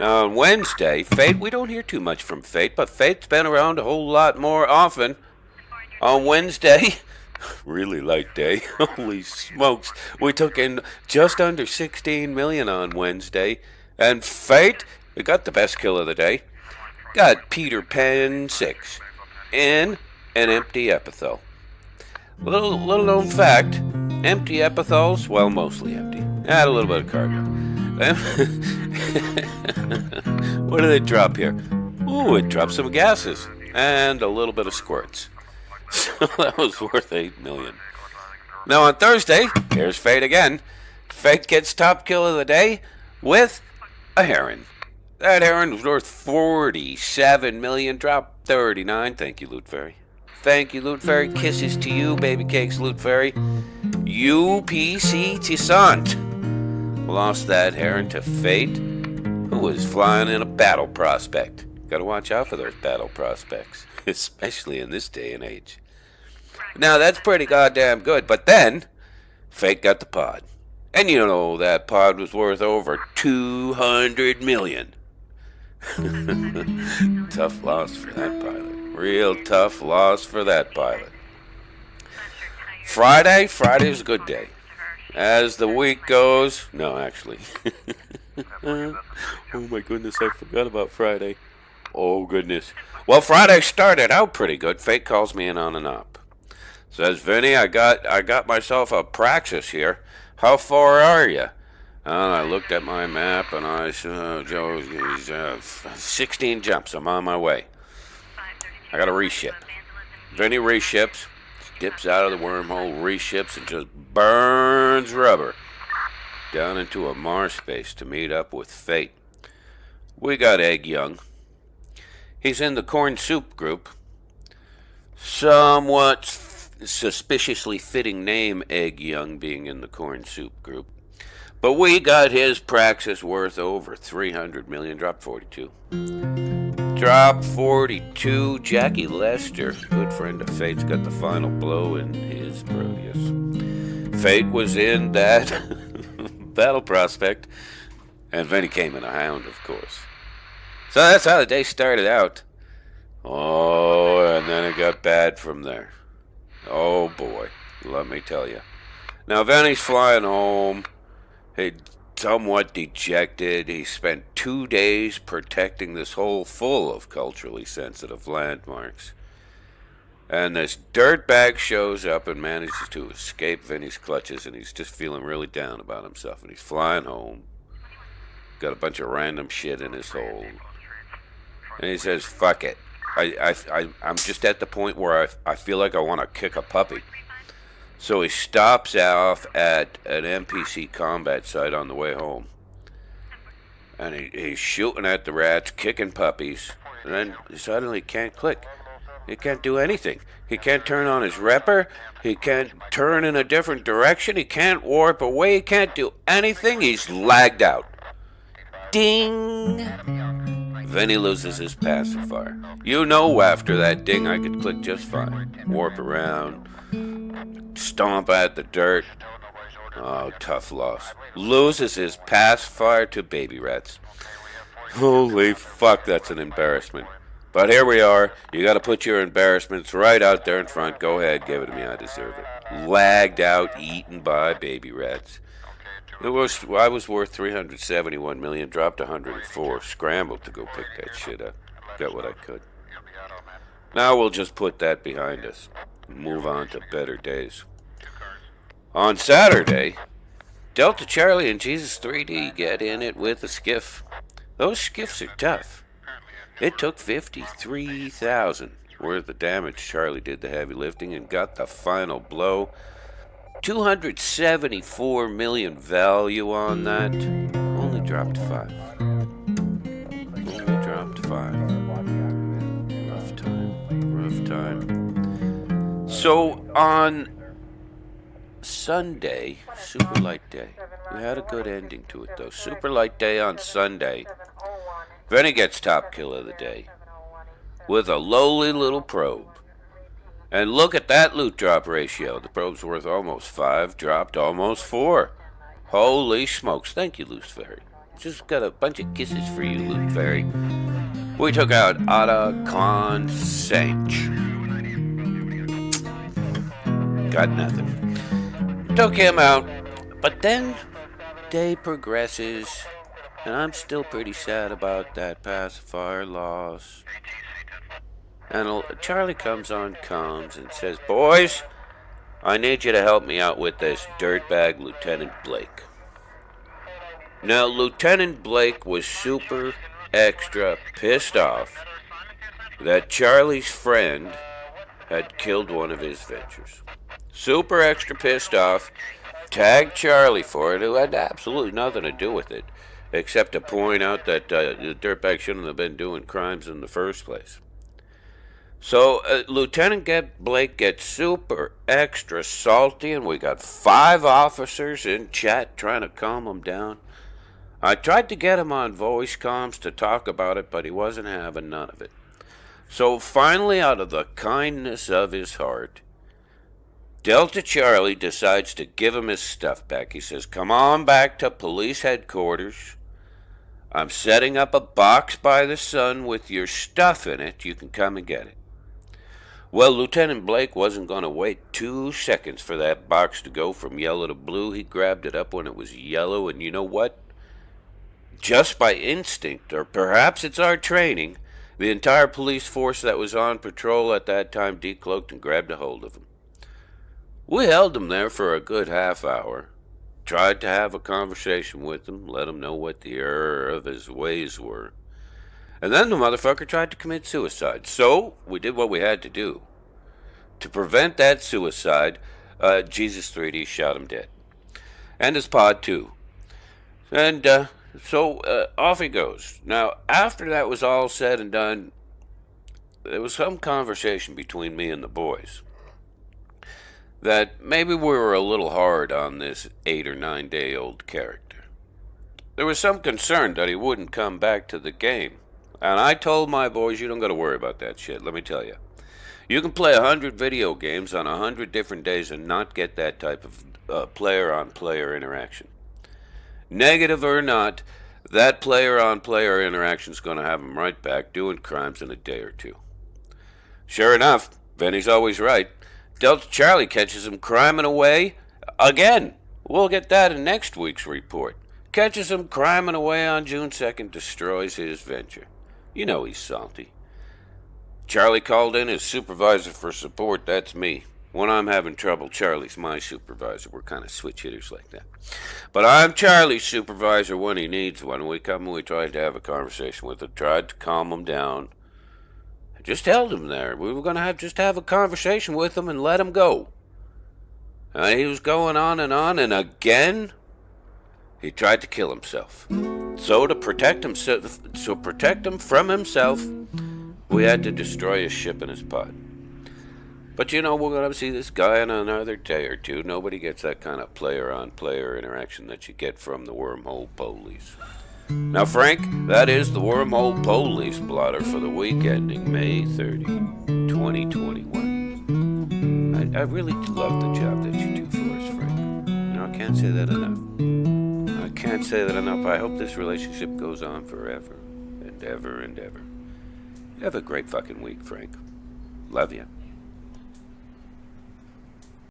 Now on Wednesday, Fate, we don't hear too much from Fate, but Fate's been around a whole lot more often. On Wednesday, really light day. Holy smokes. We took in just under 16 million on Wednesday. And Fate, we got the best kill of the day. Got Peter Pan 6 in an empty epithel. Little known fact, empty epithels, well, mostly empty. Add a little bit of cargo. What did it drop here? Ooh, it dropped some gases and a little bit of squirts. So that was worth 8 million. Now on Thursday, here's Fate again. Fate gets top kill of the day with a heron. That heron was worth 47 million, dropped 39. Thank you, Loot Fairy. Thank you, Loot Fairy. Kisses to you, baby cakes, Loot Fairy. UPC Tissant lost that heron to Fate, who was flying in a battle prospect. Gotta watch out for those battle prospects, especially in this day and age. Now, that's pretty goddamn good, but then Fate got the pod. And you know that pod was worth over 200 million. Tough loss for that pilot. Real tough loss for that pilot. Friday's a good day. As the week goes, no, actually. Oh my goodness, I forgot about Friday. Oh goodness. Well, Friday started out pretty good. Fate calls me in on an op. Says, Vinny, I got myself a praxis here. How far are you? And I looked at my map and I said, Joe, 16 jumps. I'm on my way. I got to reship. Vinny reships, dips out of the wormhole, reships, and just burns rubber down into a Mars space to meet up with Fate. We got Egg Young. He's in the corn soup group. Somewhat suspiciously fitting name, Egg Young, being in the corn soup group. But we got his praxis worth over 300 million, drop 42. Drop 42. Jackie Lester, good friend of Fate's, got the final blow in his Proteus. Fate was in that battle prospect, and Vinny came in a hound, of course. So that's how the day started out. Oh, and then it got bad from there. Oh boy, let me tell you. Now Vinny's flying home. He's somewhat dejected. He spent 2 days protecting this hole full of culturally sensitive landmarks. And this dirtbag shows up and manages to escape Vinny's clutches, and he's just feeling really down about himself. And he's flying home. Got a bunch of random shit in his hole. And he says, fuck it. I'm just at the point where I feel like I want to kick a puppy. So he stops off at an NPC combat site on the way home. And he's shooting at the rats, kicking puppies. And then he suddenly can't click. He can't do anything. He can't turn on his repper. He can't turn in a different direction. He can't warp away. He can't do anything. He's lagged out. Ding! Vinny loses his pacifier. You know after that ding I could click just fine. Warp around. Stomp at the dirt. Oh, tough loss. Loses his pacifier to baby rats. Holy fuck, that's an embarrassment. But here we are. You gotta put your embarrassments right out there in front. Go ahead, give it to me. I deserve it. Lagged out, eaten by baby rats. I was worth 371 million, dropped 104, scrambled to go pick that shit up. Got what I could. Now we'll just put that behind us and move on to better days. On Saturday, Delta Charlie and Jesus 3D get in it with a skiff. Those skiffs are tough. It took 53,000 worth of damage. Charlie did the heavy lifting and got the final blow. 274 million value on that. Only dropped 5. Only dropped 5. Rough time. So on Sunday, super light day. We had a good ending to it though. Super light day on Sunday. Vinny gets top kill of the day with a lowly little probe. And look at that loot drop ratio. The probe's worth almost 5, dropped almost 4. Holy smokes. Thank you, Loose Fairy. Just got a bunch of kisses for you, Loot Fairy. We took out Ada Con Sanch. Got nothing. Took him out. But then day progresses, and I'm still pretty sad about that pacifier loss. And Charlie comes on comms and says, "Boys, I need you to help me out with this dirtbag Lieutenant Blake." Now, Lieutenant Blake was super extra pissed off that Charlie's friend had killed one of his ventures. Super extra pissed off, tagged Charlie for it, who had absolutely nothing to do with it, except to point out that the dirtbag shouldn't have been doing crimes in the first place. So Lieutenant Blake gets super extra salty, and we got 5 officers in chat trying to calm him down. I tried to get him on voice comms to talk about it, but he wasn't having none of it. So finally, out of the kindness of his heart, Delta Charlie decides to give him his stuff back. He says, "Come on back to police headquarters. I'm setting up a box by the sun with your stuff in it. You can come and get it." Well, Lieutenant Blake wasn't going to wait 2 seconds for that box to go from yellow to blue. He grabbed it up when it was yellow, and you know what? Just by instinct, or perhaps it's our training, the entire police force that was on patrol at that time decloaked and grabbed a hold of him. We held him there for a good half hour, tried to have a conversation with him, let him know what the error of his ways were. And then the motherfucker tried to commit suicide. So we did what we had to do. To prevent that suicide, Jesus 3D shot him dead. And his pod too. And so off he goes. Now, after that was all said and done, there was some conversation between me and the boys that maybe we were a little hard on this 8 or 9 day old character. There was some concern that he wouldn't come back to the game. And I told my boys, you don't got to worry about that shit, let me tell you. You can play 100 video games on 100 different days and not get that type of player-on-player interaction. Negative or not, that player-on-player interaction is going to have him right back doing crimes in a day or two. Sure enough, Vinny's always right. Delta Charlie catches him criming away again. We'll get that in next week's report. Catches him criming away on June 2nd, destroys his venture. You know he's salty. Charlie called in his supervisor for support. That's me. When I'm having trouble, Charlie's my supervisor. We're kind of switch hitters like that. But I'm Charlie's supervisor when he needs one. We come and we tried to have a conversation with him, tried to calm him down. I just held him there. We were going to have a conversation with him and let him go. He was going on, and again, he tried to kill himself. So to protect him from himself, we had to destroy his ship and his pod. But you know, we're going to see this guy in another day or two. Nobody gets that kind of player-on-player interaction that you get from the Wormhole Police. Now, Frank, that is the Wormhole Police blotter for the week ending May 30, 2021. I really love the job that you do for us, Frank. No, I can't say that enough. I hope this relationship goes on forever and ever and ever. Have a great fucking week, Frank. Love you.